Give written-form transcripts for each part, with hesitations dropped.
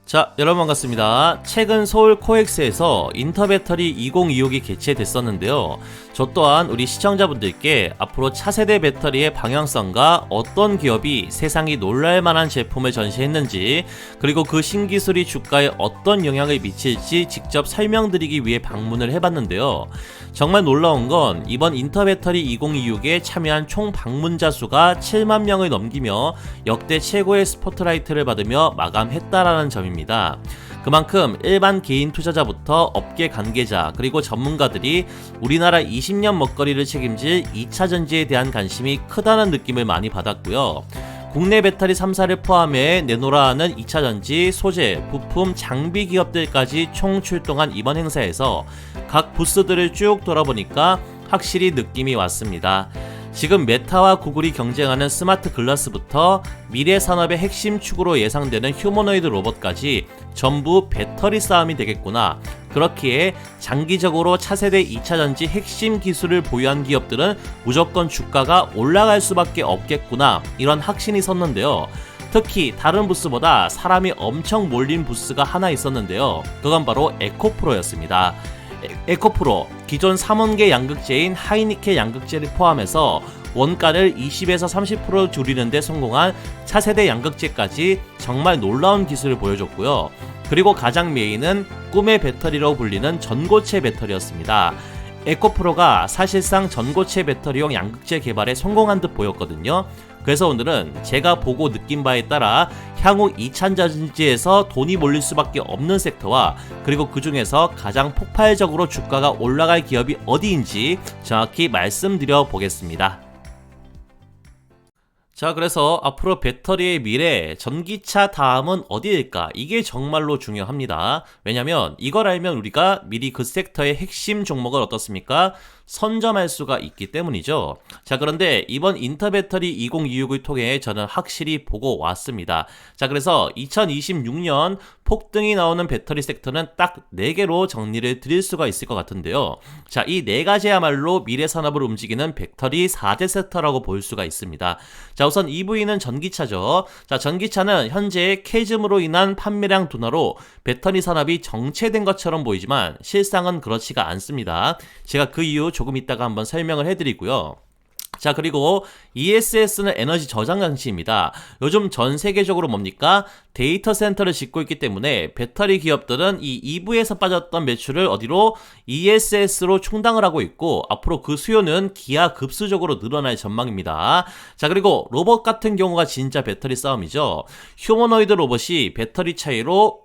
자, 여러분 반갑습니다. 최근 서울 코엑스에서 인터배터리 2026이 개최됐었는데요. 저 또한 우리 시청자분들께 앞으로 차세대 배터리의 방향성과 어떤 기업이 세상이 놀랄만한 제품을 전시했는지, 그리고 그 신기술이 주가에 어떤 영향을 미칠지 직접 설명드리기 위해 방문을 해봤는데요. 정말 놀라운 건 이번 인터배터리 2026에 참여한 총 방문자 수가 7만 명을 넘기며 역대 최고의 스포트라이트를 받으며 마감했다라는 점입니다. 그만큼 일반 개인 투자자부터 업계 관계자 그리고 전문가들이 우리나라 20년 먹거리를 책임질 2차전지에 대한 관심이 크다는 느낌을 많이 받았고요. 국내 배터리 3사를 포함해 내놓으라 하는 2차전지, 소재, 부품, 장비 기업들까지 총 출동한 이번 행사에서 각 부스들을 쭉 돌아보니까 확실히 느낌이 왔습니다. 지금 메타와 구글이 경쟁하는 스마트 글라스부터 미래 산업의 핵심 축으로 예상되는 휴머노이드 로봇까지 전부 배터리 싸움이 되겠구나. 그렇기에 장기적으로 차세대 2차전지 핵심 기술을 보유한 기업들은 무조건 주가가 올라갈 수밖에 없겠구나. 이런 확신이 섰는데요. 특히 다른 부스보다 사람이 엄청 몰린 부스가 하나 있었는데요. 그건 바로 에코프로였습니다. 에코프로, 기존 3원계 양극재인 하이니켈 양극재를 포함해서 원가를 20에서 30% 줄이는 데 성공한 차세대 양극재까지 정말 놀라운 기술을 보여줬고요. 그리고 가장 메인은 꿈의 배터리로 불리는 전고체 배터리였습니다. 에코프로가 사실상 전고체 배터리용 양극재 개발에 성공한 듯 보였거든요. 그래서 오늘은 제가 보고 느낀 바에 따라 향후 2차전지에서 돈이 몰릴 수밖에 없는 섹터와 그리고 그 중에서 가장 폭발적으로 주가가 올라갈 기업이 어디인지 정확히 말씀드려 보겠습니다. 자, 그래서 앞으로 배터리의 미래, 전기차 다음은 어디일까? 이게 정말로 중요합니다. 왜냐면 이걸 알면 우리가 미리 그 섹터의 핵심 종목을 어떻습니까? 선점할 수가 있기 때문이죠. 자, 그런데 이번 인터배터리 2026을 통해 저는 확실히 보고 왔습니다. 자, 그래서 2026년 폭등이 나오는 배터리 섹터는 딱 4개로 정리를 드릴 수가 있을 것 같은데요. 자, 이 4가지야말로 미래 산업을 움직이는 배터리 4대 섹터라고 볼 수가 있습니다. 자, 우선 EV는 전기차죠. 자, 전기차는 현재 캐즘으로 인한 판매량 둔화로 배터리 산업이 정체된 것처럼 보이지만 실상은 그렇지가 않습니다. 제가 그 이유 조금 이따가 한번 설명을 해드리고요. 자, 그리고 ESS는 에너지 저장 장치입니다. 요즘 전 세계적으로 뭡니까? 데이터 센터를 짓고 있기 때문에 배터리 기업들은 이 EV에서 빠졌던 매출을 어디로? ESS로 충당을 하고 있고 앞으로 그 수요는 기하급수적으로 늘어날 전망입니다. 자, 그리고 로봇 같은 경우가 진짜 배터리 싸움이죠. 휴머노이드 로봇이 배터리 차이로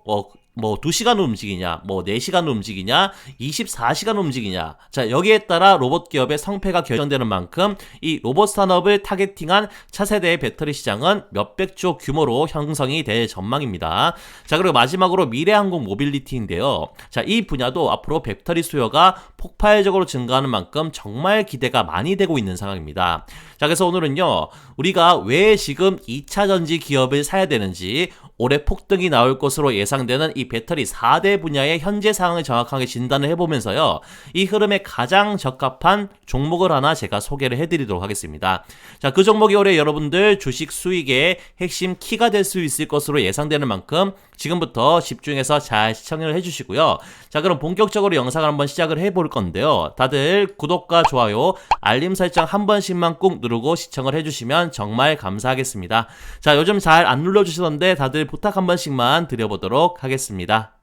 2시간 움직이냐, 4시간 움직이냐, 24시간 움직이냐. 자, 여기에 따라 로봇 기업의 성패가 결정되는 만큼 이 로봇 산업을 타겟팅한 차세대의 배터리 시장은 몇백조 규모로 형성이 될 전망입니다. 자, 그리고 마지막으로 미래항공 모빌리티인데요. 자, 이 분야도 앞으로 배터리 수요가 폭발적으로 증가하는 만큼 정말 기대가 많이 되고 있는 상황입니다. 자, 그래서 오늘은요, 우리가 왜 지금 2차전지 기업을 사야 되는지, 올해 폭등이 나올 것으로 예상되는 이 배터리 4대 분야의 현재 상황을 정확하게 진단을 해보면서요, 이 흐름에 가장 적합한 종목을 하나 제가 소개를 해드리도록 하겠습니다. 자, 그 종목이 올해 여러분들 주식 수익의 핵심 키가 될 수 있을 것으로 예상되는 만큼 지금부터 집중해서 잘 시청을 해주시고요. 자, 그럼 본격적으로 영상을 한번 시작을 해볼 건데요. 다들 구독과 좋아요, 알림 설정 한 번씩만 꾹 누르고 시청을 해주시면 정말 감사하겠습니다. 자, 요즘 잘 안 눌러주시던데 다들 부탁 한 번씩만 드려보도록 하겠습니다.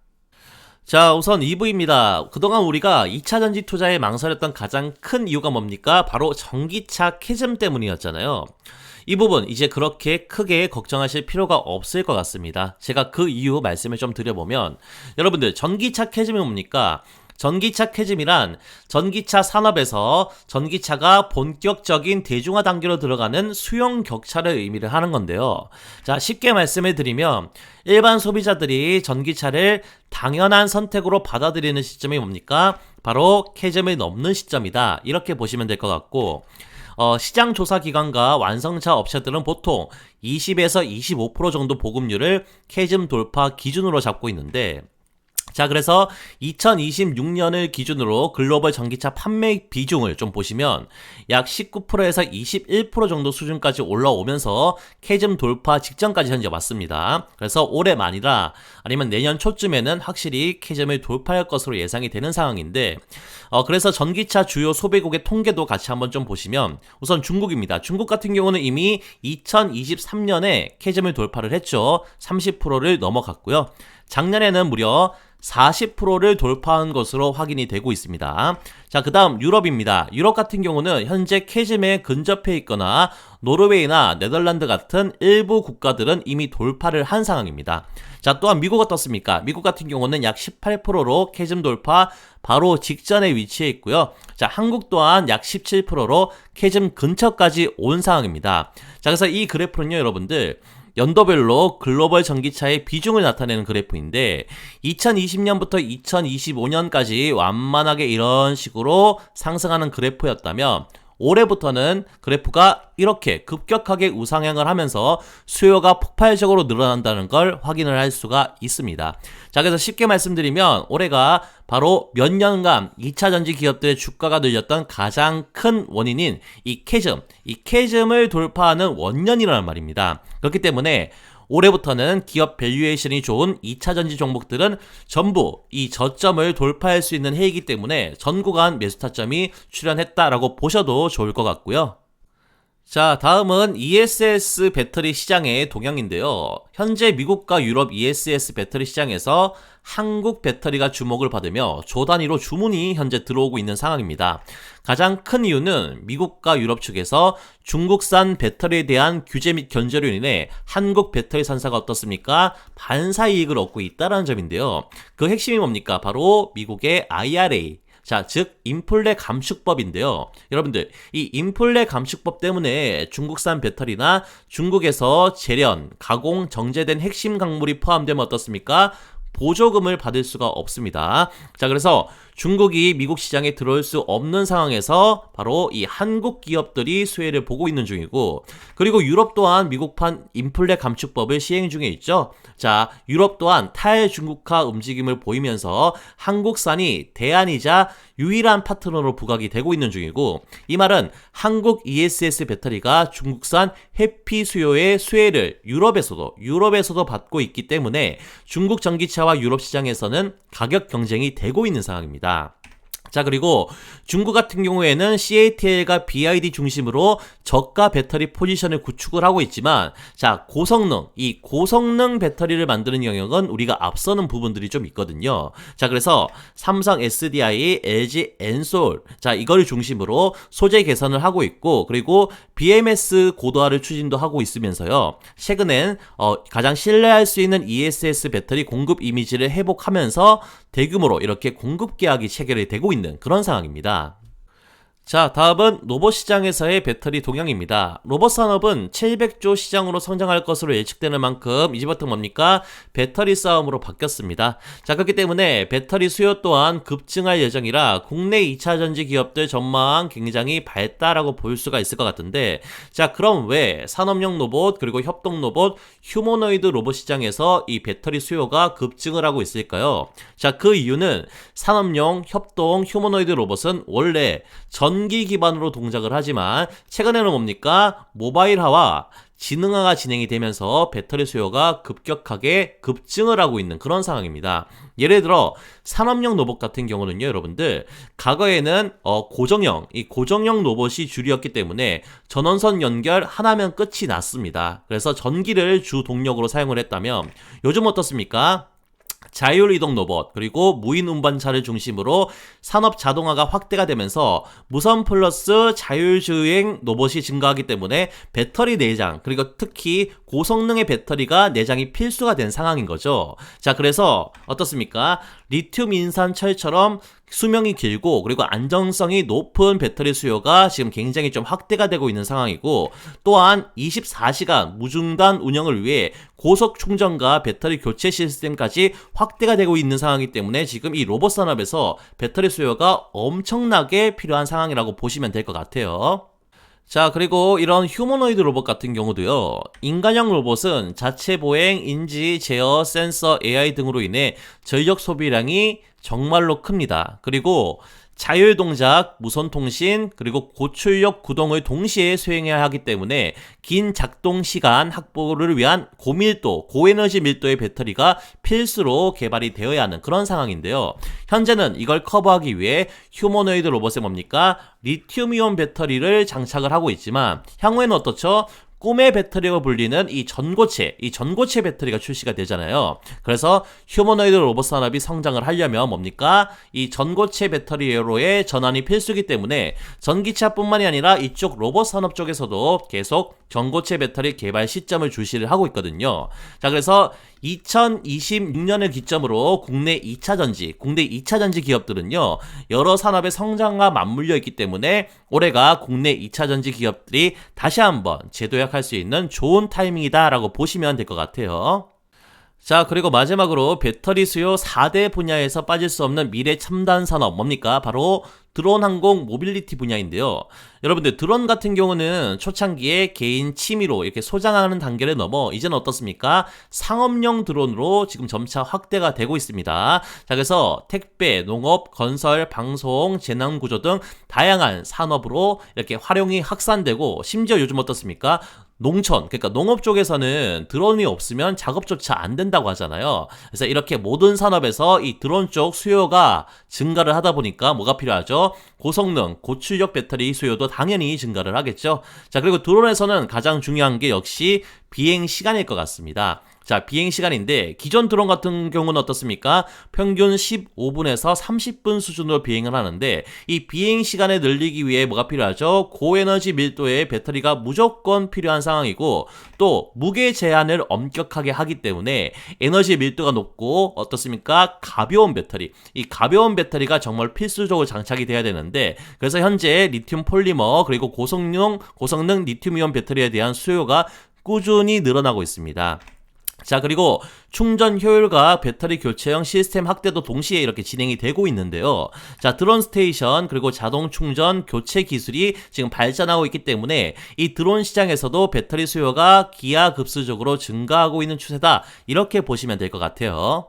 자, 우선 EV입니다. 그동안 우리가 2차전지 투자에 망설였던 가장 큰 이유가 뭡니까? 바로 전기차 캐즘 때문이었잖아요. 이 부분 이제 그렇게 크게 걱정하실 필요가 없을 것 같습니다. 제가 그 이유 말씀을 좀 드려보면, 여러분들 전기차 캐즘이 뭡니까? 전기차 캐즘이란 전기차 산업에서 전기차가 본격적인 대중화 단계로 들어가는 수용 격차를 의미를 하는 건데요. 자, 쉽게 말씀을 드리면 일반 소비자들이 전기차를 당연한 선택으로 받아들이는 시점이 뭡니까? 바로 캐즘을 넘는 시점이다. 이렇게 보시면 될 것 같고, 시장 조사 기관과 완성차 업체들은 보통 20에서 25% 정도 보급률을 캐즘 돌파 기준으로 잡고 있는데, 자, 그래서 2026년을 기준으로 글로벌 전기차 판매 비중을 좀 보시면 약 19%에서 21% 정도 수준까지 올라오면서 캐즘 돌파 직전까지 현재 왔습니다. 그래서 올해만이라 아니면 내년 초쯤에는 확실히 캐즘을 돌파할 것으로 예상이 되는 상황인데, 그래서 전기차 주요 소비국의 통계도 같이 한번 좀 보시면 우선 중국입니다. 중국 같은 경우는 이미 2023년에 캐즘을 돌파를 했죠. 30%를 넘어갔고요. 작년에는 무려 40%를 돌파한 것으로 확인이 되고 있습니다. 자, 그 다음 유럽입니다. 유럽 같은 경우는 현재 캐즘에 근접해 있거나 노르웨이나 네덜란드 같은 일부 국가들은 이미 돌파를 한 상황입니다. 자, 또한 미국 어떻습니까? 미국 같은 경우는 약 18%로 캐즘 돌파 바로 직전에 위치해 있고요. 자, 한국 또한 약 17%로 캐즘 근처까지 온 상황입니다. 자, 그래서 이 그래프는요, 여러분들 연도별로 글로벌 전기차의 비중을 나타내는 그래프인데 2020년부터 2025년까지 완만하게 이런 식으로 상승하는 그래프였다면 올해부터는 그래프가 이렇게 급격하게 우상향을 하면서 수요가 폭발적으로 늘어난다는 걸 확인을 할 수가 있습니다. 자, 그래서 쉽게 말씀드리면 올해가 바로 몇 년간 2차 전지 기업들의 주가가 늘렸던 가장 큰 원인인 이 캐즘을 돌파하는 원년이라는 말입니다. 그렇기 때문에 올해부터는 기업 밸류에이션이 좋은 2차 전지 종목들은 전부 이 저점을 돌파할 수 있는 해이기 때문에 전구간 매수 타점이 출현했다라고 보셔도 좋을 것 같고요. 자, 다음은 ESS 배터리 시장의 동향인데요. 현재 미국과 유럽 ESS 배터리 시장에서 한국 배터리가 주목을 받으며 조 단위로 주문이 현재 들어오고 있는 상황입니다. 가장 큰 이유는 미국과 유럽 측에서 중국산 배터리에 대한 규제 및 견제로 인해 한국 배터리 산사가 어떻습니까? 반사 이익을 얻고 있다는 점인데요. 그 핵심이 뭡니까? 바로 미국의 IRA. 자, 즉 인플레 감축법인데요. 여러분들, 이 인플레 감축법 때문에 중국산 배터리나 중국에서 재련, 가공, 정제된 핵심 광물이 포함되면 어떻습니까? 보조금을 받을 수가 없습니다. 자, 그래서 중국이 미국 시장에 들어올 수 없는 상황에서 바로 이 한국 기업들이 수혜를 보고 있는 중이고, 그리고 유럽 또한 미국판 인플레 감축법을 시행 중에 있죠. 자, 유럽 또한 탈중국화 움직임을 보이면서 한국산이 대안이자 유일한 파트너로 부각이 되고 있는 중이고, 이 말은 한국 ESS 배터리가 중국산 해피 수요의 수혜를 유럽에서도 받고 있기 때문에 중국 전기차와 유럽 시장에서는 가격 경쟁이 되고 있는 상황입니다. 자, 그리고 중국 같은 경우에는 CATL과 BYD 중심으로 저가 배터리 포지션을 구축을 하고 있지만, 자, 이 고성능 배터리를 만드는 영역은 우리가 앞서는 부분들이 좀 있거든요. 자, 그래서 삼성 SDI, LG 엔솔, 자, 이걸 중심으로 소재 개선을 하고 있고, 그리고 BMS 고도화를 추진도 하고 있으면서요. 최근엔 가장 신뢰할 수 있는 ESS 배터리 공급 이미지를 회복하면서 대규모로 이렇게 공급 계약이 체결이 되고 있는 그런 상황입니다. 자, 다음은 로봇 시장에서의 배터리 동향입니다. 로봇 산업은 700조 시장으로 성장할 것으로 예측되는 만큼 이제부터 뭡니까? 배터리 싸움으로 바뀌었습니다. 자, 그렇기 때문에 배터리 수요 또한 급증할 예정이라 국내 2차 전지 기업들 전망 굉장히 밝다라고 볼 수가 있을 것 같은데, 자, 그럼 왜 산업용 로봇 그리고 협동 로봇, 휴머노이드 로봇 시장에서 이 배터리 수요가 급증을 하고 있을까요? 자, 그 이유는 산업용, 협동, 휴머노이드 로봇은 원래 전기 기반으로 동작을 하지만 최근에는 뭡니까? 모바일화와 지능화가 진행이 되면서 배터리 수요가 급격하게 급증을 하고 있는 그런 상황입니다. 예를 들어 산업용 로봇 같은 경우는요, 여러분들 과거에는 고정형 로봇이 주류였기 때문에 전원선 연결 하나면 끝이 났습니다. 그래서 전기를 주 동력으로 사용을 했다면 요즘 어떻습니까? 자율이동 로봇 그리고 무인 운반차를 중심으로 산업 자동화가 확대가 되면서 무선 플러스 자율주행 로봇이 증가하기 때문에 배터리 내장 그리고 특히 고성능의 배터리가 내장이 필수가 된 상황인 거죠. 자, 그래서 어떻습니까? 리튬 인산철처럼 수명이 길고 그리고 안정성이 높은 배터리 수요가 지금 굉장히 좀 확대가 되고 있는 상황이고, 또한 24시간 무중단 운영을 위해 고속 충전과 배터리 교체 시스템까지 확대가 되고 있는 상황이기 때문에 지금 이 로봇 산업에서 배터리 수요가 엄청나게 필요한 상황이라고 보시면 될 것 같아요. 자, 그리고 이런 휴머노이드 로봇 같은 경우도요, 인간형 로봇은 자체 보행, 인지, 제어, 센서, AI 등으로 인해 전력 소비량이 정말로 큽니다. 그리고 자율 동작, 무선 통신, 그리고 고출력 구동을 동시에 수행해야 하기 때문에 긴 작동 시간 확보를 위한 고밀도, 고에너지 밀도의 배터리가 필수로 개발이 되어야 하는 그런 상황인데요. 현재는 이걸 커버하기 위해 휴머노이드 로봇에 뭡니까? 리튬이온 배터리를 장착을 하고 있지만 향후에는 어떻죠? 꿈의 배터리가 불리는 이 전고체 배터리가 출시가 되잖아요. 그래서 휴머노이드 로봇 산업이 성장을 하려면 뭡니까? 이 전고체 배터리로의 전환이 필수이기 때문에 전기차뿐만이 아니라 이쪽 로봇 산업 쪽에서도 계속 전고체 배터리 개발 시점을 주시를 하고 있거든요. 자, 그래서 2026년을 기점으로 국내 2차 전지 기업들은요, 여러 산업의 성장과 맞물려 있기 때문에 올해가 국내 2차 전지 기업들이 다시 한번 재도약할 수 있는 좋은 타이밍이다라고 보시면 될 것 같아요. 자, 그리고 마지막으로 배터리 수요 4대 분야에서 빠질 수 없는 미래 첨단 산업 뭡니까? 바로 드론 항공 모빌리티 분야인데요. 여러분들 드론 같은 경우는 초창기에 개인 취미로 이렇게 소장하는 단계를 넘어 이제는 어떻습니까? 상업용 드론으로 지금 점차 확대가 되고 있습니다. 자, 그래서 택배, 농업, 건설, 방송, 재난구조 등 다양한 산업으로 이렇게 활용이 확산되고 심지어 요즘 어떻습니까? 농촌, 그러니까 농업 쪽에서는 드론이 없으면 작업조차 안 된다고 하잖아요. 그래서 이렇게 모든 산업에서 이 드론 쪽 수요가 증가를 하다 보니까 뭐가 필요하죠? 고성능, 고출력 배터리 수요도 당연히 증가를 하겠죠. 자, 그리고 드론에서는 가장 중요한 게 역시 비행 시간일 것 같습니다. 자, 비행 시간인데 기존 드론 같은 경우는 어떻습니까? 평균 15분에서 30분 수준으로 비행을 하는데 이 비행 시간을 늘리기 위해 뭐가 필요하죠? 고에너지 밀도의 배터리가 무조건 필요한 상황이고 또 무게 제한을 엄격하게 하기 때문에 에너지 밀도가 높고 어떻습니까? 가벼운 배터리. 이 가벼운 배터리가 정말 필수적으로 장착이 돼야 되는데 그래서 현재 리튬 폴리머 그리고 고성능 리튬이온 배터리에 대한 수요가 꾸준히 늘어나고 있습니다. 자, 그리고 충전 효율과 배터리 교체형 시스템 확대도 동시에 이렇게 진행이 되고 있는데요. 자, 드론 스테이션 그리고 자동 충전 교체 기술이 지금 발전하고 있기 때문에 이 드론 시장에서도 배터리 수요가 기하급수적으로 증가하고 있는 추세다. 이렇게 보시면 될 것 같아요.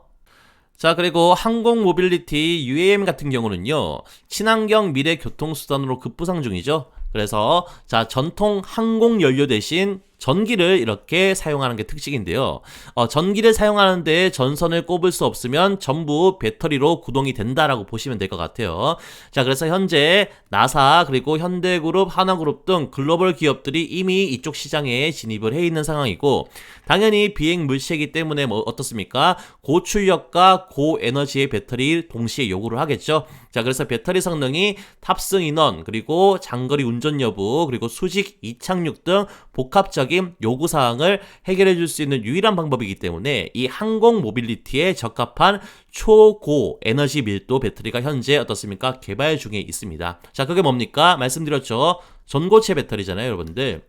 자, 그리고 항공 모빌리티 UAM 같은 경우는요, 친환경 미래 교통수단으로 급부상 중이죠. 그래서 자, 전통 항공 연료 대신 전기를 이렇게 사용하는 게 특징인데요. 전기를 사용하는데 전선을 꼽을 수 없으면 전부 배터리로 구동이 된다라고 보시면 될 것 같아요. 자, 그래서 현재 나사 그리고 현대그룹, 하나그룹 등 글로벌 기업들이 이미 이쪽 시장에 진입을 해 있는 상황이고 당연히 비행 물체이기 때문에 뭐 어떻습니까? 고출력과 고에너지의 배터리 동시에 요구를 하겠죠. 자, 그래서 배터리 성능이 탑승 인원 그리고 장거리 운전 여부 그리고 수직 이착륙 등 복합적인 요구사항을 해결해 줄 수 있는 유일한 방법이기 때문에 이 항공 모빌리티에 적합한 초고 에너지 밀도 배터리가 현재 어떻습니까? 개발 중에 있습니다. 자, 그게 뭡니까? 말씀드렸죠. 전고체 배터리잖아요, 여러분들.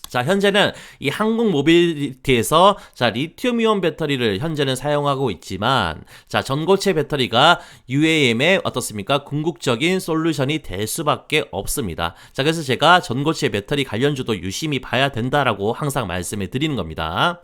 자, 현재는 이 항공 모빌리티에서 자, 리튬이온 배터리를 현재는 사용하고 있지만 자, 전고체 배터리가 UAM의 어떻습니까? 궁극적인 솔루션이 될 수밖에 없습니다. 자, 그래서 제가 전고체 배터리 관련주도 유심히 봐야 된다라고 항상 말씀을 드리는 겁니다.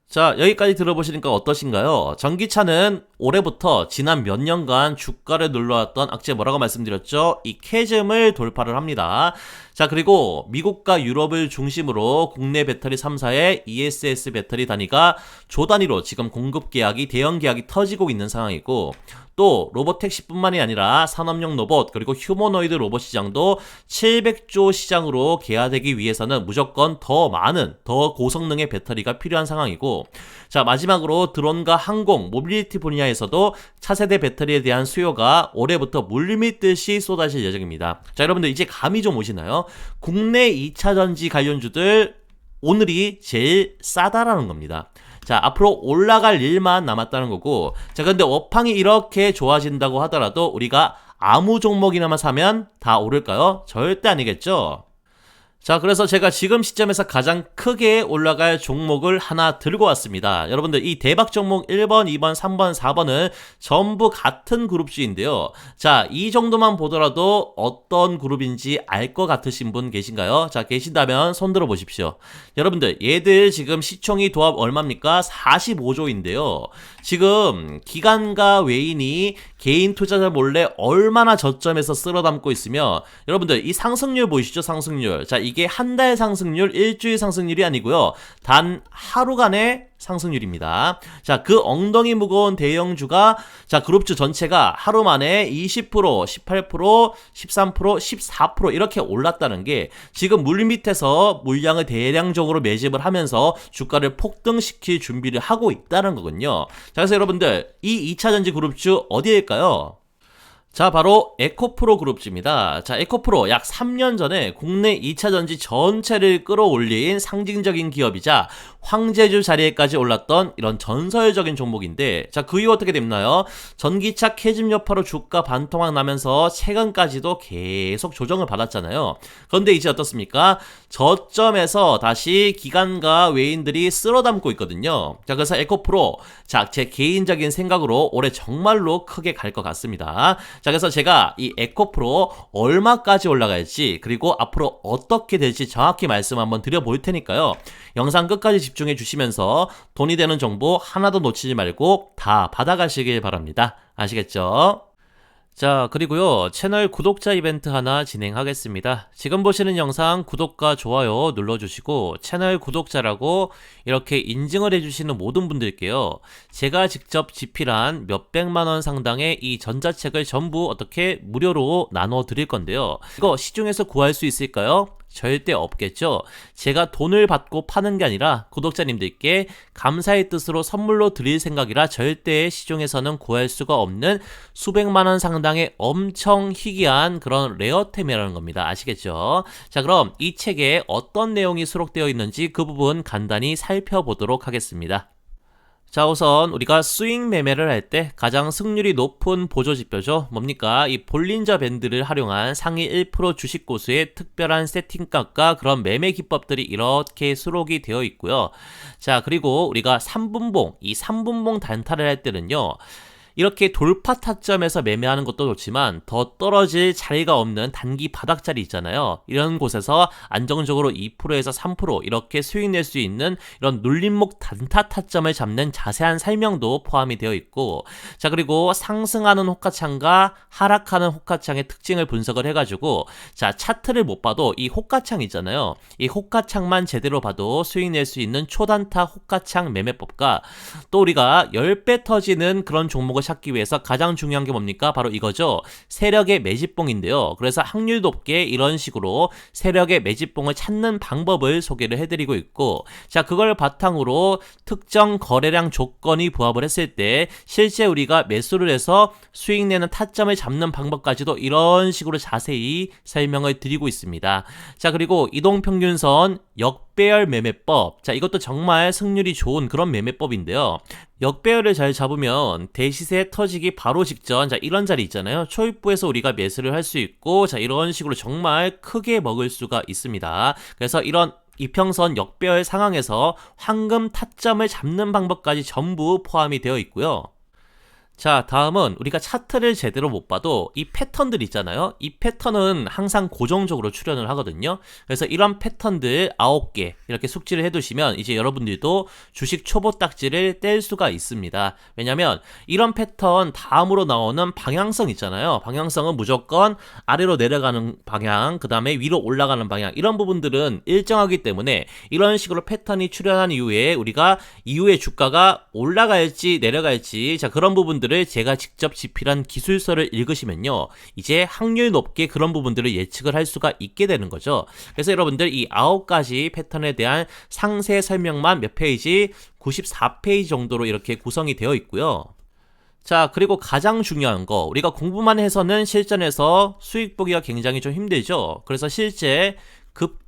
자, 여기까지 들어보시니까 어떠신가요? 전기차는 올해부터 지난 몇 년간 주가를 눌러왔던 악재 뭐라고 말씀드렸죠? 이 캐즘을 돌파를 합니다. 자, 그리고 미국과 유럽을 중심으로 국내 배터리 3사의 ESS 배터리 단위가 조 단위로 지금 공급 계약이 대형 계약이 터지고 있는 상황이고 또 로봇택시뿐만이 아니라 산업용 로봇 그리고 휴머노이드 로봇 시장도 700조 시장으로 개화되기 위해서는 무조건 더 많은 더 고성능의 배터리가 필요한 상황이고 자, 마지막으로 드론과 항공, 모빌리티 분야에서도 차세대 배터리에 대한 수요가 올해부터 물밀듯이 쏟아질 예정입니다. 자, 여러분들 이제 감이 좀 오시나요? 국내 2차 전지 관련주들 오늘이 제일 싸다라는 겁니다. 자, 앞으로 올라갈 일만 남았다는 거고 자, 근데 업황이 이렇게 좋아진다고 하더라도 우리가 아무 종목이나만 사면 다 오를까요? 절대 아니겠죠? 자, 그래서 제가 지금 시점에서 가장 크게 올라갈 종목을 하나 들고 왔습니다. 여러분들 이 대박 종목 1번, 2번, 3번, 4번은 전부 같은 그룹주인데요. 자, 이 정도만 보더라도 어떤 그룹인지 알 것 같으신 분 계신가요? 자, 계신다면 손 들어 보십시오. 여러분들 얘들 지금 시총이 도합 얼마입니까? 45조인데요. 지금 기관과 외인이 개인 투자자 몰래 얼마나 저점에서 쓸어담고 있으며, 여러분들 이 상승률 보이시죠? 상승률. 자, 이게 한 달 상승률, 일주일 상승률이 아니고요. 단 하루간의 상승률입니다. 자, 그 엉덩이 무거운 대형주가, 자, 그룹주 전체가 하루 만에 20%, 18%, 13%, 14% 이렇게 올랐다는 게 지금 물 밑에서 물량을 대량적으로 매집을 하면서 주가를 폭등시킬 준비를 하고 있다는 거군요. 자, 그래서 여러분들 이 2차전지 그룹주 어디일까요? 자, 바로 에코프로 그룹주입니다. 자, 에코프로 약 3년 전에 국내 2차전지 전체를 끌어올린 상징적인 기업이자 황제주 자리에까지 올랐던 이런 전설적인 종목인데, 자, 그 이후 어떻게 됐나요? 전기차 캐즘 여파로 주가 반토막 나면서 최근까지도 계속 조정을 받았잖아요. 그런데 이제 어떻습니까? 저점에서 다시 기관과 외인들이 쓸어담고 있거든요. 자, 그래서 에코프로, 자, 제 개인적인 생각으로 올해 정말로 크게 갈 것 같습니다. 자, 그래서 제가 이 에코프로 얼마까지 올라갈지, 그리고 앞으로 어떻게 될지 정확히 말씀 한번 드려볼 테니까요. 영상 끝까지 집중해 주시면서 돈이 되는 정보 하나도 놓치지 말고 다 받아가시길 바랍니다. 아시겠죠? 자, 그리고요, 채널 구독자 이벤트 하나 진행하겠습니다. 지금 보시는 영상 구독과 좋아요 눌러주시고 채널 구독자라고 이렇게 인증을 해주시는 모든 분들께요, 제가 직접 집필한 몇백만원 상당의 이 전자책을 전부 어떻게 무료로 나눠 드릴 건데요. 이거 시중에서 구할 수 있을까요? 절대 없겠죠. 제가 돈을 받고 파는 게 아니라 구독자님들께 감사의 뜻으로 선물로 드릴 생각이라 절대 시중에서는 구할 수가 없는 수백만 원 상당의 엄청 희귀한 그런 레어템이라는 겁니다. 아시겠죠? 자, 그럼 이 책에 어떤 내용이 수록되어 있는지 그 부분 간단히 살펴보도록 하겠습니다. 자, 우선 우리가 스윙 매매를 할 때 가장 승률이 높은 보조지표죠. 뭡니까? 이 볼린저 밴드를 활용한 상위 1% 주식 고수의 특별한 세팅값과 그런 매매 기법들이 이렇게 수록이 되어 있고요. 자, 그리고 우리가 3분봉, 이 3분봉 단타를 할 때는요, 이렇게 돌파 타점에서 매매하는 것도 좋지만 더 떨어질 자리가 없는 단기 바닥자리 있잖아요. 이런 곳에서 안정적으로 2%에서 3% 이렇게 수익 낼 수 있는 이런 눌림목 단타 타점을 잡는 자세한 설명도 포함이 되어 있고, 자, 그리고 상승하는 호가창과 하락하는 호가창의 특징을 분석을 해가지고, 자, 차트를 못 봐도 이 호가창 있잖아요. 이 호가창만 제대로 봐도 수익 낼 수 있는 초단타 호가창 매매법과, 또 우리가 10배 터지는 그런 종목을 찾기 위해서 가장 중요한 게 뭡니까? 바로 이거죠. 세력의 매집봉인데요. 그래서 확률 높게 이런 식으로 세력의 매집봉을 찾는 방법을 소개를 해드리고 있고, 자, 그걸 바탕으로 특정 거래량 조건이 부합을 했을 때 실제 우리가 매수를 해서 수익 내는 타점을 잡는 방법까지도 이런 식으로 자세히 설명을 드리고 있습니다. 자, 그리고 이동평균선 역배열 매매법. 자, 이것도 정말 승률이 좋은 그런 매매법인데요. 역배열을 잘 잡으면 대시세 터지기 바로 직전, 자, 이런 자리 있잖아요. 초입부에서 우리가 매수를 할 수 있고, 자, 이런 식으로 정말 크게 먹을 수가 있습니다. 그래서 이런 이평선 역배열 상황에서 황금 타점을 잡는 방법까지 전부 포함이 되어 있고요. 자, 다음은 우리가 차트를 제대로 못 봐도 이 패턴들 있잖아요. 이 패턴은 항상 고정적으로 출현을 하거든요. 그래서 이런 패턴들 9개 이렇게 숙지를 해두시면 이제 여러분들도 주식 초보 딱지를 뗄 수가 있습니다. 왜냐면 이런 패턴 다음으로 나오는 방향성 있잖아요. 방향성은 무조건 아래로 내려가는 방향, 그 다음에 위로 올라가는 방향, 이런 부분들은 일정하기 때문에 이런 식으로 패턴이 출현한 이후에 우리가 이후에 주가가 올라갈지 내려갈지, 자, 그런 부분들을 제가 직접 집필한 기술서를 읽으시면요, 이제 확률 높게 그런 부분들을 예측을 할 수가 있게 되는 거죠. 그래서 여러분들 이 9가지 패턴에 대한 상세 설명만 몇 페이지, 94페이지 정도로 이렇게 구성이 되어 있고요. 자, 그리고 가장 중요한 거, 우리가 공부만 해서는 실전에서 수익 보기가 굉장히 좀 힘들죠. 그래서 실제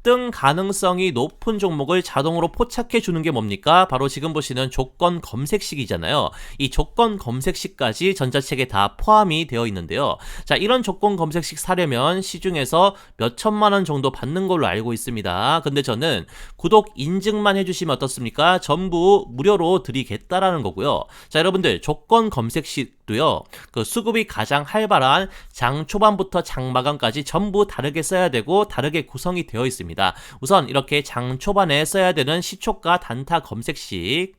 급등 가능성이 높은 종목을 자동으로 포착해 주는 게 뭡니까? 바로 지금 보시는 조건 검색식이잖아요. 이 조건 검색식까지 전자책에 다 포함이 되어 있는데요. 자, 이런 조건 검색식 사려면 시중에서 몇 천만 원 정도 받는 걸로 알고 있습니다. 근데 저는 구독 인증만 해주시면 어떻습니까? 전부 무료로 드리겠다라는 거고요. 자, 여러분들 조건 검색식도요. 그 수급이 가장 활발한 장 초반부터 장 마감까지 전부 다르게 써야 되고 다르게 구성이 되어 있습니다. 우선 이렇게 장 초반에 써야 되는 시초가 단타 검색식,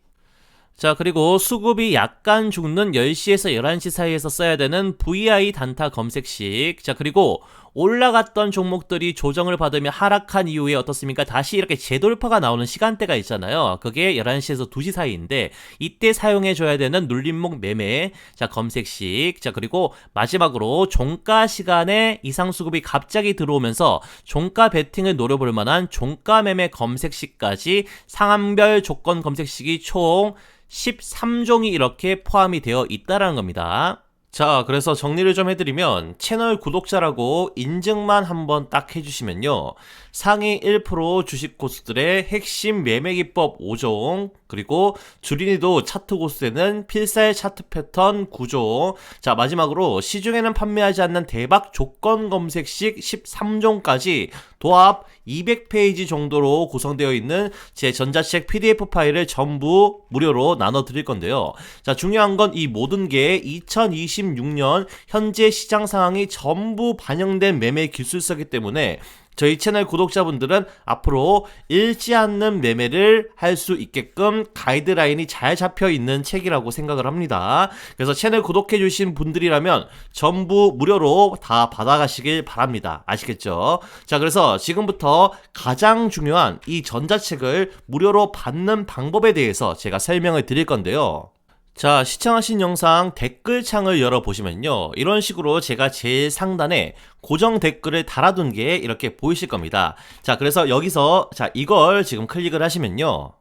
자, 그리고 수급이 약간 죽는 10시에서 11시 사이에서 써야 되는 VI 단타 검색식, 자, 그리고 올라갔던 종목들이 조정을 받으며 하락한 이후에 어떻습니까? 다시 이렇게 재돌파가 나오는 시간대가 있잖아요. 그게 11시에서 2시 사이인데 이때 사용해줘야 되는 눌림목 매매, 자, 검색식, 자, 그리고 마지막으로 종가 시간에 이상 수급이 갑자기 들어오면서 종가 베팅을 노려볼 만한 종가 매매 검색식까지 상한별 조건 검색식이 총 13종이 이렇게 포함이 되어 있다라는 겁니다. 자, 그래서 정리를 좀 해드리면 채널 구독자라고 인증만 한번 딱 해주시면요, 상위 1% 주식 고수들의 핵심 매매 기법 5종, 그리고 주린이도 차트 고수에는 필살 차트 패턴 9종, 자, 마지막으로 시중에는 판매하지 않는 대박 조건 검색식 13종까지 도합 200페이지 정도로 구성되어 있는 제 전자책 PDF 파일을 전부 무료로 나눠 드릴 건데요. 자, 중요한 건 이 모든 게 2026년 현재 시장 상황이 전부 반영된 매매 기술서이기 때문에 저희 채널 구독자분들은 앞으로 잃지 않는 매매를 할 수 있게끔 가이드라인이 잘 잡혀 있는 책이라고 생각을 합니다. 그래서 채널 구독해주신 분들이라면 전부 무료로 다 받아가시길 바랍니다. 아시겠죠? 자, 그래서 지금부터 가장 중요한 이 전자책을 무료로 받는 방법에 대해서 제가 설명을 드릴 건데요. 자, 시청하신 영상 댓글창을 열어보시면요, 이런 식으로 제가 제일 상단에 고정 댓글을 달아둔 게 이렇게 보이실 겁니다. 자, 그래서 여기서 자, 이걸 지금 클릭을 하시면요,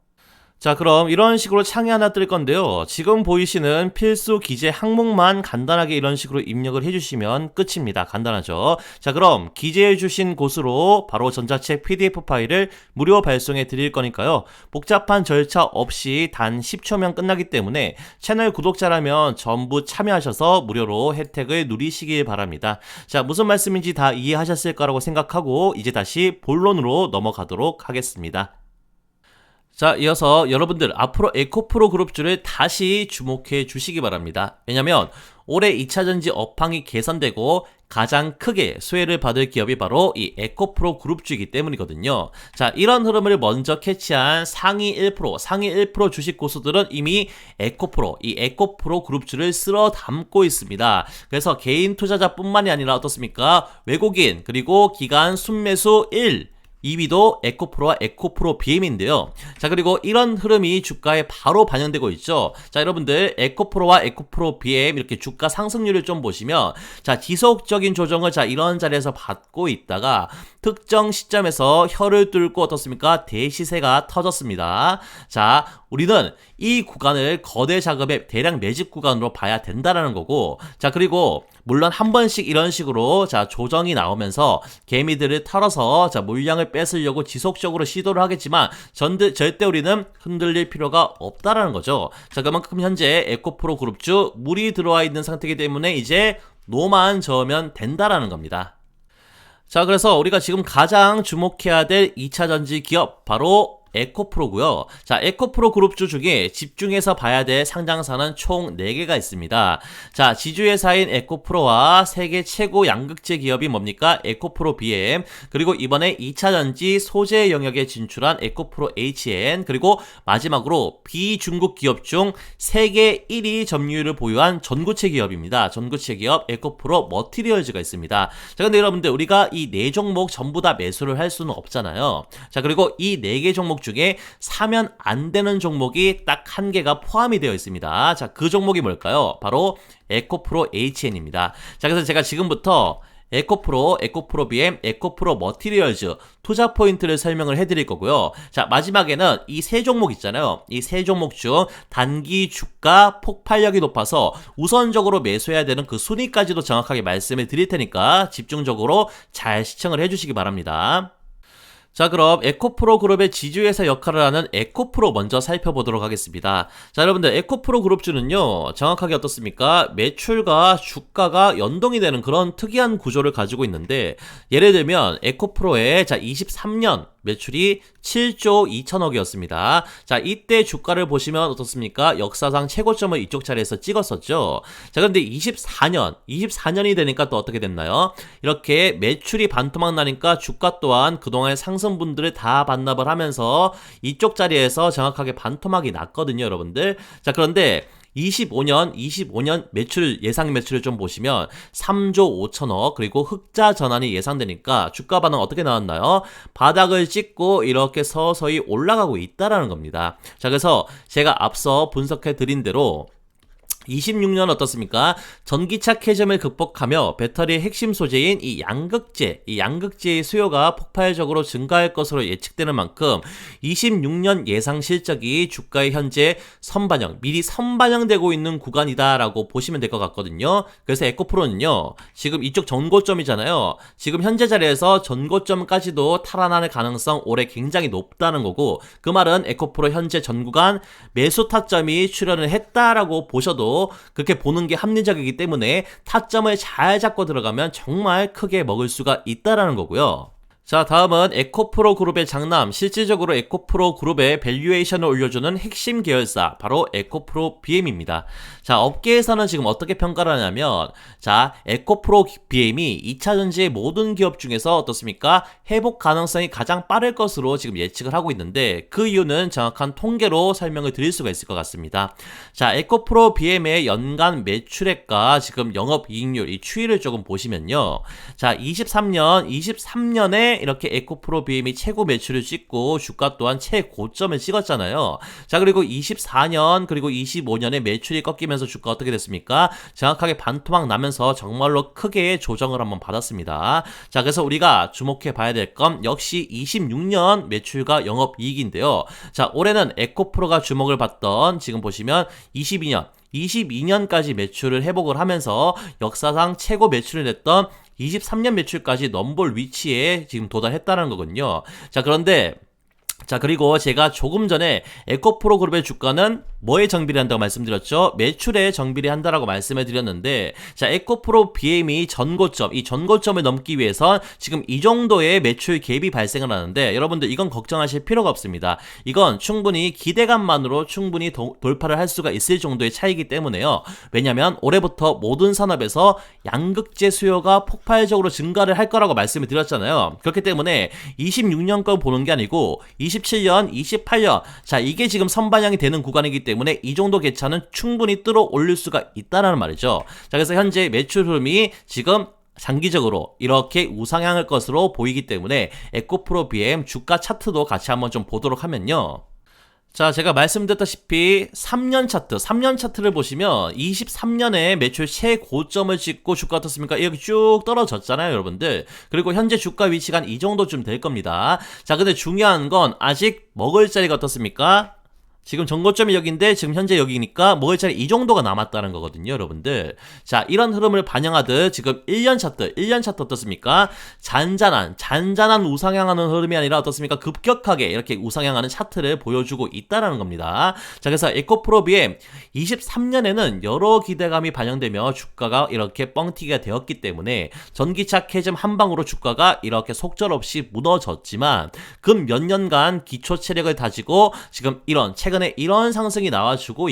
자, 그럼 이런 식으로 창이 하나 뜰 건데요. 지금 보이시는 필수 기재 항목만 간단하게 이런 식으로 입력을 해주시면 끝입니다. 간단하죠? 자, 그럼 기재해주신 곳으로 바로 전자책 PDF 파일을 무료 발송해 드릴 거니까요. 복잡한 절차 없이 단 10초면 끝나기 때문에 채널 구독자라면 전부 참여하셔서 무료로 혜택을 누리시길 바랍니다. 자, 무슨 말씀인지 다 이해하셨을 거라고 생각하고 이제 다시 본론으로 넘어가도록 하겠습니다. 자, 이어서 여러분들 앞으로 에코프로 그룹주를 다시 주목해 주시기 바랍니다. 왜냐면 올해 2차전지 업황이 개선되고 가장 크게 수혜를 받을 기업이 바로 이 에코프로 그룹주이기 때문이거든요. 자, 이런 흐름을 먼저 캐치한 상위 1% 주식 고수들은 이미 이 에코프로 그룹주를 쓸어 담고 있습니다. 그래서 개인 투자자뿐만이 아니라 어떻습니까? 외국인 그리고 기관 순매수 2위도 에코프로와 에코프로 BM인데요. 자, 그리고 이런 흐름이 주가에 바로 반영되고 있죠. 자, 여러분들 에코프로와 에코프로 BM 이렇게 주가 상승률을 좀 보시면, 자, 지속적인 조정을 자, 이런 자리에서 받고 있다가 특정 시점에서 혀를 뚫고 어떻습니까? 대시세가 터졌습니다. 자, 우리는 이 구간을 거대 자금의 대량 매집 구간으로 봐야 된다라는 거고, 자, 그리고 물론 한 번씩 이런 식으로 자, 조정이 나오면서 개미들을 털어서 자, 물량을 뺏으려고 지속적으로 시도를 하겠지만 절대 우리는 흔들릴 필요가 없다라는 거죠. 자, 그만큼 현재 에코프로 그룹주 물이 들어와 있는 상태이기 때문에 이제 노만 저으면 된다라는 겁니다. 자, 그래서 우리가 지금 가장 주목해야 될 2차전지 기업 바로 에코프로고요. 자, 에코프로 그룹주 중에 집중해서 봐야 될 상장사는 총 4개가 있습니다. 자, 지주회사인 에코프로와 세계 최고 양극재 기업이 뭡니까? 에코프로 BM, 그리고 이번에 2차전지 소재 영역에 진출한 에코프로 HN, 그리고 마지막으로 비중국 기업 중 세계 1위 점유율을 보유한 전구체 기업입니다. 전구체 기업 에코프로 머티리얼즈가 있습니다. 자, 근데 여러분들 우리가 이 4종목 전부 다 매수를 할 수는 없잖아요. 자, 그리고 이 4개 종목 중에 사면 안 되는 종목이 딱 1개가 포함이 되어 있습니다. 자, 그 종목이 뭘까요? 바로 에코프로 HN입니다. 자, 그래서 제가 지금부터 에코프로, 에코프로 BM, 에코프로 머티리얼즈 투자 포인트를 설명을 해드릴 거고요. 자, 마지막에는 이 3종목 있잖아요. 이 3종목 중 단기 주가 폭발력이 높아서 우선적으로 매수해야 되는 그 순위까지도 정확하게 말씀을 드릴 테니까 집중적으로 잘 시청을 해주시기 바랍니다. 자, 그럼 에코프로 그룹의 지주회사 역할을 하는 에코프로 먼저 살펴보도록 하겠습니다. 자, 여러분들 에코프로 그룹주는요, 정확하게 어떻습니까? 매출과 주가가 연동이 되는 그런 특이한 구조를 가지고 있는데, 예를 들면 에코프로의 23년 매출이 7조 2천억이었습니다. 자, 이때 주가를 보시면 어떻습니까? 역사상 최고점을 이쪽 자리에서 찍었었죠. 자, 그런데 24년이 되니까 또 어떻게 됐나요? 이렇게 매출이 반토막 나니까 주가 또한 그동안의 상승분들을 다 반납을 하면서 이쪽 자리에서 정확하게 반토막이 났거든요, 여러분들. 자, 그런데 25년 예상 매출을 좀 보시면 3조 5천억, 그리고 흑자 전환이 예상되니까 주가 반응 어떻게 나왔나요? 바닥을 찍고 이렇게 서서히 올라가고 있다라는 겁니다. 자, 그래서 제가 앞서 분석해 드린 대로 26년 어떻습니까? 전기차 캐즘을 극복하며 배터리의 핵심 소재인 이 양극재의 수요가 폭발적으로 증가할 것으로 예측되는 만큼 26년 예상 실적이 주가에 현재 미리 선반영되고 있는 구간이다라고 보시면 될 것 같거든요. 그래서 에코프로는요, 지금 이쪽 전고점이잖아요. 지금 현재 자리에서 전고점까지도 탈환할 가능성 올해 굉장히 높다는 거고, 그 말은 에코프로 현재 전 구간 매수 타점이 출현을 했다라고 보셔도 그렇게 보는 게 합리적이기 때문에 타점을 잘 잡고 들어가면 정말 크게 먹을 수가 있다라는 거고요. 자, 다음은 에코프로 그룹의 장남, 실질적으로 에코프로 그룹의 밸류에이션을 올려주는 핵심 계열사, 바로 에코프로 BM입니다. 자, 업계에서는 지금 어떻게 평가를 하냐면, 자, 에코프로 BM이 2차전지의 모든 기업 중에서 어떻습니까? 회복 가능성이 가장 빠를 것으로 지금 예측을 하고 있는데, 그 이유는 정확한 통계로 설명을 드릴 수가 있을 것 같습니다. 자, 에코프로 BM의 연간 매출액과 지금 영업이익률, 이 추이를 조금 보시면요. 자, 23년에 이렇게 에코프로 BM이 최고 매출을 찍고 주가 또한 최고점을 찍었잖아요. 자, 그리고 24년 그리고 25년에 매출이 꺾이면서 주가 어떻게 됐습니까? 정확하게 반토막 나면서 정말로 크게 조정을 한번 받았습니다. 자, 그래서 우리가 주목해 봐야 될 건 역시 26년 매출과 영업이익인데요. 자, 올해는 에코프로가 주목을 받던, 지금 보시면 22년까지 매출을 회복을 하면서 역사상 최고 매출을 냈던 23년 매출까지 넘볼 위치에 지금 도달했다는 거군요. 자, 그런데 그리고 제가 조금 전에 에코프로 그룹의 주가는 뭐에 정비를 한다고 말씀드렸죠? 매출에 정비를 한다라고 말씀을 드렸는데, 자, 에코프로 BM이 이 전고점을 넘기 위해선 지금 이 정도의 매출 갭이 발생을 하는데, 여러분들 이건 걱정하실 필요가 없습니다. 이건 충분히 기대감만으로 충분히 돌파를 할 수가 있을 정도의 차이기 때문에요. 왜냐면 올해부터 모든 산업에서 양극재 수요가 폭발적으로 증가를 할 거라고 말씀을 드렸잖아요. 그렇기 때문에 26년 걸 보는 게 아니고 27년, 28년, 자, 이게 지금 선반영이 되는 구간이기 때문에 이 정도 객차는 충분히 뚫어 올릴 수가 있다는 말이죠. 자, 그래서 현재 매출 흐름이 지금 장기적으로 이렇게 우상향할 것으로 보이기 때문에 에코프로 BM 주가 차트도 같이 한번 좀 보도록 하면요. 자, 제가 말씀드렸다시피 3년 차트를 보시면 23년에 매출 최고점을 찍고 주가 어떻습니까? 이렇게 쭉 떨어졌잖아요, 여러분들. 그리고 현재 주가 위치가 이 정도쯤 될 겁니다. 자, 근데 중요한 건 아직 먹을 자리가 어떻습니까? 지금 전고점이 여기인데 지금 현재 여기니까 먹을 자리 이 정도가 남았다는 거거든요, 여러분들. 자, 이런 흐름을 반영하듯 지금 1년 차트 어떻습니까? 잔잔한 우상향하는 흐름이 아니라 어떻습니까? 급격하게 이렇게 우상향하는 차트를 보여주고 있다는 겁니다. 자, 그래서 에코프로 BM 23년에는 여러 기대감이 반영되며 주가가 이렇게 뻥튀기가 되었기 때문에 전기차 캐즘 한 방으로 주가가 이렇게 속절없이 무너졌지만 금 몇 년간 기초 체력을 다지고 지금 최근에 이런 상승이 나와주고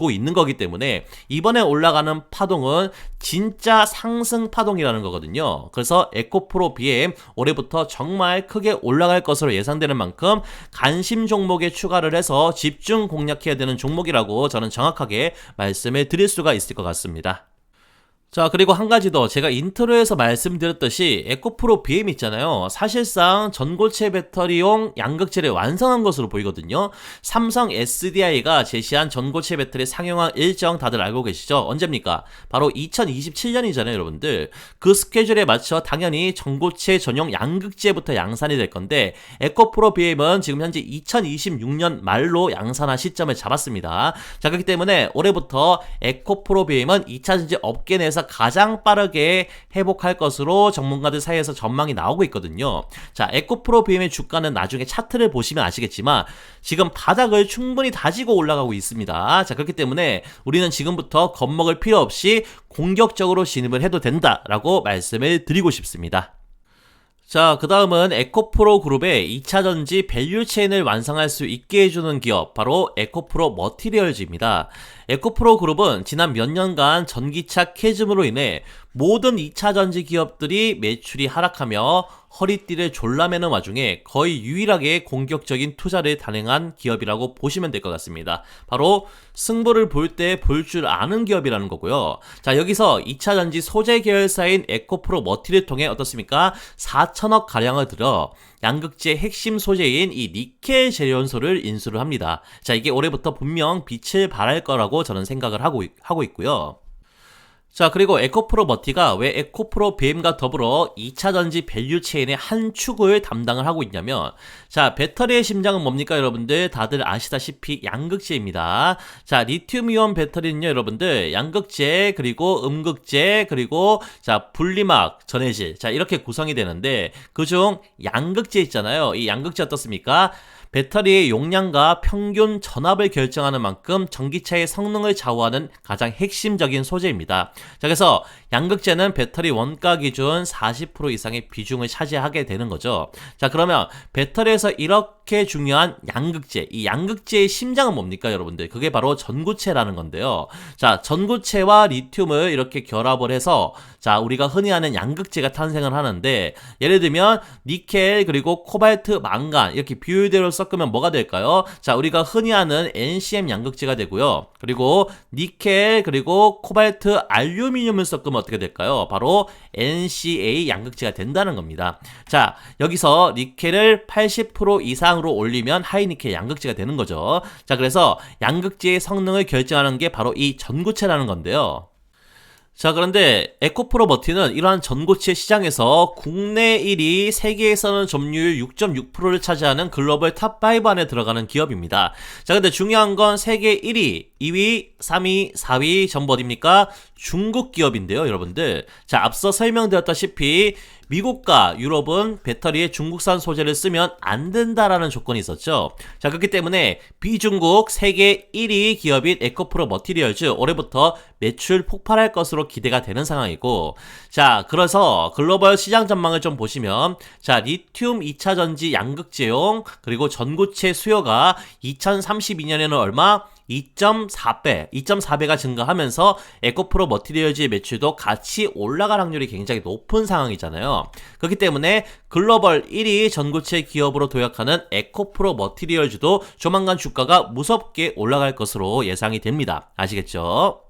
있는 거기 때문에 이번에 올라가는 파동은 진짜 상승 파동이라는 거거든요. 그래서 에코프로 BM 올해부터 정말 크게 올라갈 것으로 예상되는 만큼 관심 종목에 추가를 해서 집중 공략해야 되는 종목이라고 저는 정확하게 말씀을 드릴 수가 있을 것 같습니다. 자, 그리고 한 가지 더, 제가 인트로에서 말씀드렸듯이 에코프로 BM 있잖아요. 사실상 전고체 배터리용 양극재를 완성한 것으로 보이거든요. 삼성 SDI가 제시한 전고체 배터리 상용화 일정 다들 알고 계시죠? 언제입니까? 바로 2027년이잖아요, 여러분들. 그 스케줄에 맞춰 당연히 전고체 전용 양극재부터 양산이 될 건데, 에코프로 BM은 지금 현재 2026년 말로 양산화 시점을 잡았습니다. 자, 그렇기 때문에 올해부터 에코프로 BM은 2차전지 업계 내에서 중에서 가장 빠르게 회복할 것으로 전문가들 사이에서 전망이 나오고 있거든요. 자, 에코프로 BM의 주가는 나중에 차트를 보시면 아시겠지만 지금 바닥을 충분히 다지고 올라가고 있습니다. 자, 그렇기 때문에 우리는 지금부터 겁먹을 필요 없이 공격적으로 진입을 해도 된다라고 말씀을 드리고 싶습니다. 자, 그 다음은 에코프로 그룹의 2차전지 밸류체인을 완성할 수 있게 해주는 기업, 바로 에코프로 머티리얼즈입니다. 에코프로 그룹은 지난 몇 년간 전기차 캐즘으로 인해 모든 2차전지 기업들이 매출이 하락하며 허리띠를 졸라매는 와중에 거의 유일하게 공격적인 투자를 단행한 기업이라고 보시면 될 것 같습니다. 바로 승부를 볼 때 볼 줄 아는 기업이라는 거고요. 자, 여기서 2차전지 소재 계열사인 에코프로 머티를 통해 어떻습니까? 4천억 가량을 들여 양극재 핵심 소재인 이 니켈 재련소를 인수를 합니다. 자, 이게 올해부터 분명 빛을 발할 거라고 저는 생각을 하고 있고요. 자, 그리고 에코프로 머티가 왜 에코프로 BM과 더불어 2차전지 밸류체인의 한 축을 담당을 하고 있냐면, 자, 배터리의 심장은 뭡니까 여러분들? 다들 아시다시피 양극재입니다. 자, 리튬이온 배터리는요 여러분들 양극재, 그리고 음극재, 그리고 자, 분리막, 전해질, 자, 이렇게 구성이 되는데 그중 양극재 있잖아요. 이 양극재 어떻습니까? 배터리의 용량과 평균 전압을 결정하는 만큼 전기차의 성능을 좌우하는 가장 핵심적인 소재입니다. 자, 그래서 양극재는 배터리 원가 기준 40% 이상의 비중을 차지하게 되는 거죠. 자, 그러면 배터리에서 이렇게 중요한 양극재, 이 양극재의 심장은 뭡니까 여러분들? 그게 바로 전구체라는 건데요. 자, 전구체와 리튬을 이렇게 결합을 해서 자, 우리가 흔히 아는 양극재가 탄생을 하는데, 예를 들면 니켈, 그리고 코발트, 망간 이렇게 비율대로 섞으면 뭐가 될까요? 자, 우리가 흔히 아는 NCM 양극재가 되고요. 그리고 니켈, 그리고 코발트, 알루미늄을 섞으면 어떻게 될까요? 바로 NCA 양극재가 된다는 겁니다. 자, 여기서 니켈을 80% 이상으로 올리면 하이니켈 양극재가 되는 거죠. 자, 그래서 양극재의 성능을 결정하는 게 바로 이 전구체라는 건데요. 자, 그런데 에코프로 머티는 이러한 전고체 시장에서 국내 1위, 세계에서는 점유율 6.6%를 차지하는 글로벌 탑5 안에 들어가는 기업입니다. 자, 근데 중요한 건 세계 1위, 2위, 3위, 4위 전부 어딥니까? 중국 기업인데요, 여러분들. 자, 앞서 설명드렸다시피 미국과 유럽은 배터리에 중국산 소재를 쓰면 안 된다라는 조건이 있었죠. 자, 그렇기 때문에 비중국 세계 1위 기업인 에코프로 머티리얼즈 올해부터 매출 폭발할 것으로 기대가 되는 상황이고, 자, 그래서 글로벌 시장 전망을 좀 보시면, 자, 리튬 2차전지 양극재용 그리고 전구체 수요가 2032년에는 얼마? 2.4배가 증가하면서 에코프로 머티리얼즈의 매출도 같이 올라갈 확률이 굉장히 높은 상황이잖아요. 그렇기 때문에 글로벌 1위 전구체 기업으로 도약하는 에코프로 머티리얼즈도 조만간 주가가 무섭게 올라갈 것으로 예상이 됩니다. 아시겠죠?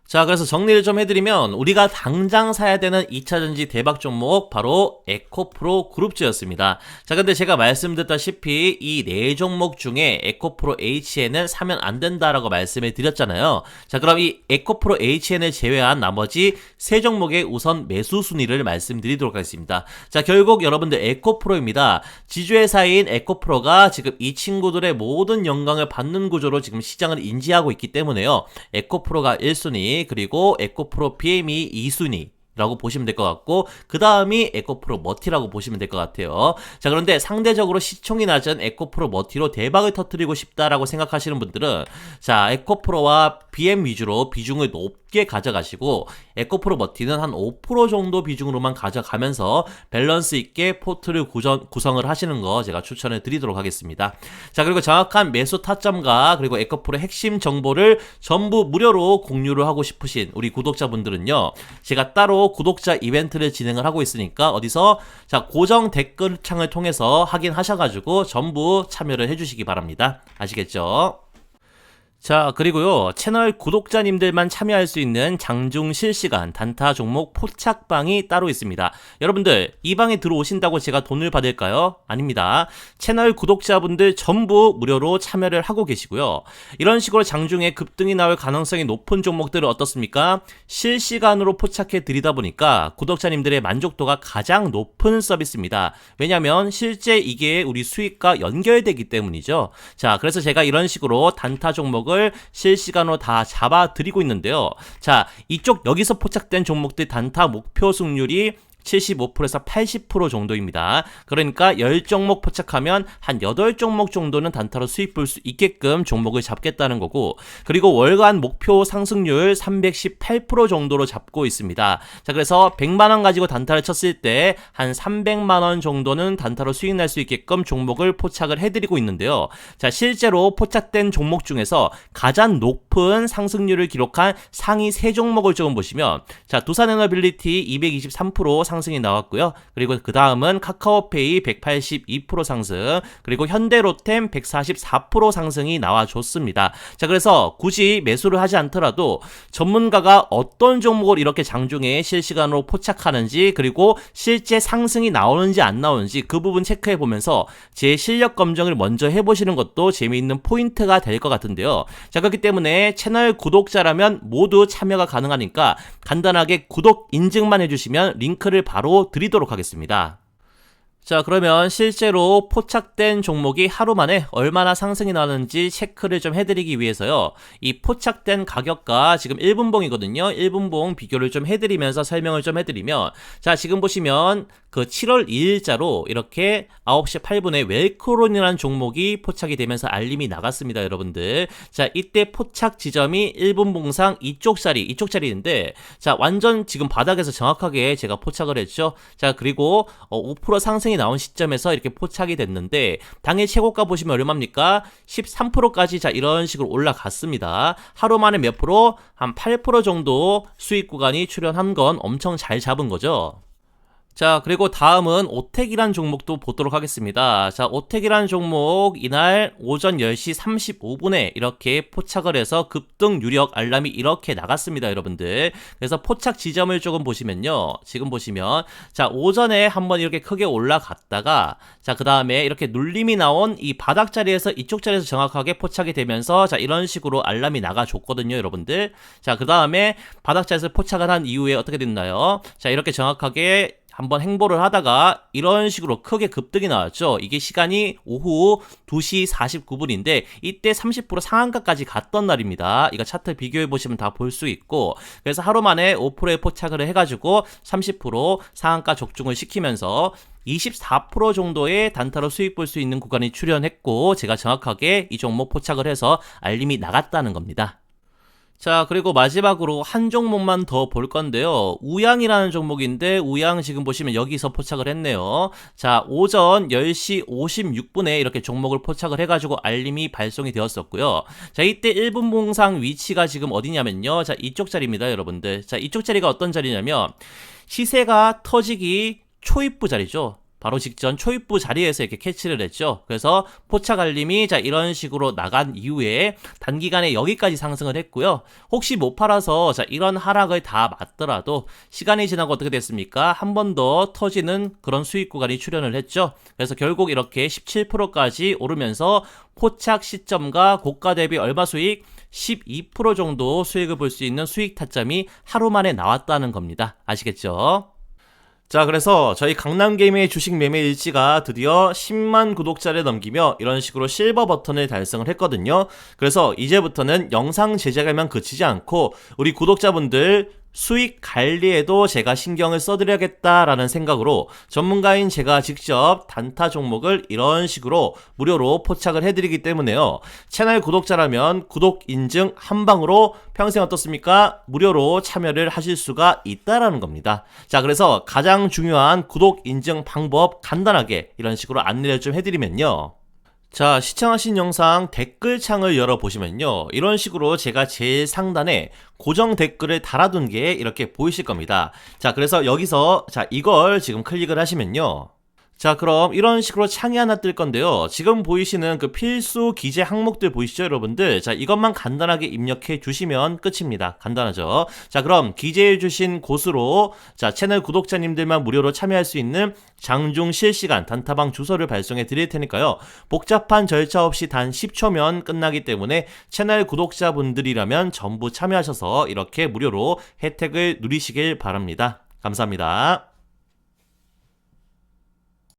자, 그래서 정리를 좀 해드리면 우리가 당장 사야 되는 2차전지 대박 종목 바로 에코프로 그룹주였습니다. 자, 근데 제가 말씀드렸다시피 이 네 종목 중에 에코프로 HN은 사면 안 된다라고 말씀을 드렸잖아요. 자, 그럼 이 에코프로 HN을 제외한 나머지 세 종목의 우선 매수 순위를 말씀드리도록 하겠습니다. 자, 결국 여러분들 에코프로입니다. 지주회사인 에코프로가 지금 이 친구들의 모든 영광을 받는 구조로 지금 시장을 인지하고 있기 때문에요. 에코프로가 1순위, 그리고 에코프로 BM이 2순위 라고 보시면 될 것 같고, 그 다음이 에코프로 머티라고 보시면 될 것 같아요. 자, 그런데 상대적으로 시총이 낮은 에코프로 머티로 대박을 터뜨리고 싶다라고 생각하시는 분들은 자, 에코프로와 BM 위주로 비중을 높게 가져가시고 에코프로 머티는 한 5% 정도 비중으로만 가져가면서 밸런스 있게 포트를 구성을 하시는 거 제가 추천을 드리도록 하겠습니다. 자, 그리고 정확한 매수 타점과 그리고 에코프로 핵심 정보를 전부 무료로 공유를 하고 싶으신 우리 구독자분들은요, 제가 따로 구독자 이벤트를 진행을 하고 있으니까 어디서 자, 고정 댓글창을 통해서 확인하셔가지고 전부 참여를 해주시기 바랍니다. 아시겠죠? 자, 그리고요, 채널 구독자님들만 참여할 수 있는 장중 실시간 단타 종목 포착방이 따로 있습니다. 여러분들, 이 방에 들어오신다고 제가 돈을 받을까요? 아닙니다. 채널 구독자분들 전부 무료로 참여를 하고 계시고요. 이런 식으로 장중에 급등이 나올 가능성이 높은 종목들은 어떻습니까? 실시간으로 포착해 드리다 보니까 구독자님들의 만족도가 가장 높은 서비스입니다. 왜냐면 실제 이게 우리 수익과 연결되기 때문이죠. 자, 그래서 제가 이런 식으로 단타 종목을 종목을 실시간으로 다 잡아드리고 있는데요. 자, 이쪽 여기서 포착된 종목들 단타 목표 승률이 75%에서 80% 정도입니다. 그러니까 10종목 포착하면 한 8종목 정도는 단타로 수익 볼 수 있게끔 종목을 잡겠다는 거고, 그리고 월간 목표 상승률 318% 정도로 잡고 있습니다. 자, 그래서 100만원 가지고 단타를 쳤을 때 한 300만원 정도는 단타로 수익 날 수 있게끔 종목을 포착을 해드리고 있는데요. 자, 실제로 포착된 종목 중에서 가장 높은 상승률을 기록한 상위 3종목을 조금 보시면, 자, 두산에너빌리티 223% 상승이 나왔고요. 그리고 그 다음은 카카오페이 182% 상승, 그리고 현대로템 144% 상승이 나와줬습니다. 자, 그래서 굳이 매수를 하지 않더라도 전문가가 어떤 종목을 이렇게 장중에 실시간으로 포착하는지, 그리고 실제 상승이 나오는지 안 나오는지 그 부분 체크해 보면서 제 실력 검증을 먼저 해보시는 것도 재미있는 포인트가 될 것 같은데요. 자, 그렇기 때문에 채널 구독자라면 모두 참여가 가능하니까 간단하게 구독 인증만 해주시면 링크를 바로 드리도록 하겠습니다. 자, 그러면 실제로 포착된 종목이 하루 만에 얼마나 상승이 나는지 체크를 좀 해드리기 위해서요, 이 포착된 가격과 지금 1분봉이거든요. 1분봉 비교를 좀 해드리면서 설명을 좀 해드리면, 자, 지금 보시면 그 7월 2일자로 이렇게 9시 8분에 웰크론이라는 종목이 포착이 되면서 알림이 나갔습니다, 여러분들. 자, 이때 포착 지점이 1분봉상 이쪽 자리인데, 자, 완전 지금 바닥에서 정확하게 제가 포착을 했죠. 자, 그리고 5% 상승이 나온 시점에서 이렇게 포착이 됐는데, 당일 최고가 보시면 얼마입니까? 13%까지 자, 이런 식으로 올라갔습니다. 하루 만에 몇 프로? 한 8% 정도 수익 구간이 출현한 건 엄청 잘 잡은 거죠. 자, 그리고 다음은 오텍이란 종목도 보도록 하겠습니다. 자, 오텍이란 종목 이날 오전 10시 35분에 이렇게 포착을 해서 급등 유력 알람이 이렇게 나갔습니다, 여러분들. 그래서 포착 지점을 조금 보시면요, 지금 보시면, 자, 오전에 한번 이렇게 크게 올라갔다가, 자, 그 다음에 이렇게 눌림이 나온 이 바닥 자리에서 이쪽 자리에서 정확하게 포착이 되면서, 자, 이런 식으로 알람이 나가줬거든요, 여러분들. 자, 그 다음에 바닥 자리에서 포착을 한 이후에 어떻게 됐나요? 자, 이렇게 정확하게 한번 행보를 하다가 이런 식으로 크게 급등이 나왔죠. 이게 시간이 오후 2시 49분인데 이때 30% 상한가까지 갔던 날입니다. 이거 차트 비교해 보시면 다 볼 수 있고, 그래서 하루 만에 5%에 포착을 해가지고 30% 상한가 적중을 시키면서 24% 정도의 단타로 수익 볼 수 있는 구간이 출현했고, 제가 정확하게 이 종목 포착을 해서 알림이 나갔다는 겁니다. 자, 그리고 마지막으로 한 종목만 더 볼 건데요. 우양이라는 종목인데, 우양 지금 보시면 여기서 포착을 했네요. 자, 오전 10시 56분에 이렇게 종목을 포착을 해가지고 알림이 발송이 되었었고요. 자, 이때 1분봉상 위치가 지금 어디냐면요, 자, 이쪽 자리입니다, 여러분들. 자, 이쪽 자리가 어떤 자리냐면 시세가 터지기 초입부 자리죠. 바로 직전 초입부 자리에서 이렇게 캐치를 했죠. 그래서 포착 알림이 자, 이런 식으로 나간 이후에 단기간에 여기까지 상승을 했고요. 혹시 못 팔아서 자, 이런 하락을 다 맞더라도 시간이 지나고 어떻게 됐습니까? 한 번 더 터지는 그런 수익 구간이 출현을 했죠. 그래서 결국 이렇게 17%까지 오르면서 포착 시점과 고가 대비 얼마 수익? 12% 정도 수익을 볼 수 있는 수익 타점이 하루 만에 나왔다는 겁니다. 아시겠죠? 자, 그래서 저희 강남게임의 주식 매매 일지가 드디어 10만 구독자를 넘기며 이런 식으로 실버 버튼을 달성을 했거든요. 그래서 이제부터는 영상 제작에만 그치지 않고 우리 구독자분들 수익 관리에도 제가 신경을 써드려야겠다라는 생각으로 전문가인 제가 직접 단타 종목을 이런 식으로 무료로 포착을 해드리기 때문에요. 채널 구독자라면 구독 인증 한 방으로 평생 어떻습니까? 무료로 참여를 하실 수가 있다라는 겁니다. 자, 그래서 가장 중요한 구독 인증 방법 간단하게 이런 식으로 안내를 좀 해드리면요. 자, 시청하신 영상 댓글창을 열어보시면요, 이런 식으로 제가 제일 상단에 고정 댓글을 달아둔 게 이렇게 보이실 겁니다. 자, 그래서 여기서 자, 이걸 지금 클릭을 하시면요, 자, 그럼 이런 식으로 창이 하나 뜰 건데요. 지금 보이시는 그 필수 기재 항목들 보이시죠, 여러분들? 자, 이것만 간단하게 입력해 주시면 끝입니다. 간단하죠? 자, 그럼 기재해 주신 곳으로 자, 채널 구독자님들만 무료로 참여할 수 있는 장중 실시간 단타방 주소를 발송해 드릴 테니까요. 복잡한 절차 없이 단 10초면 끝나기 때문에 채널 구독자분들이라면 전부 참여하셔서 이렇게 무료로 혜택을 누리시길 바랍니다. 감사합니다.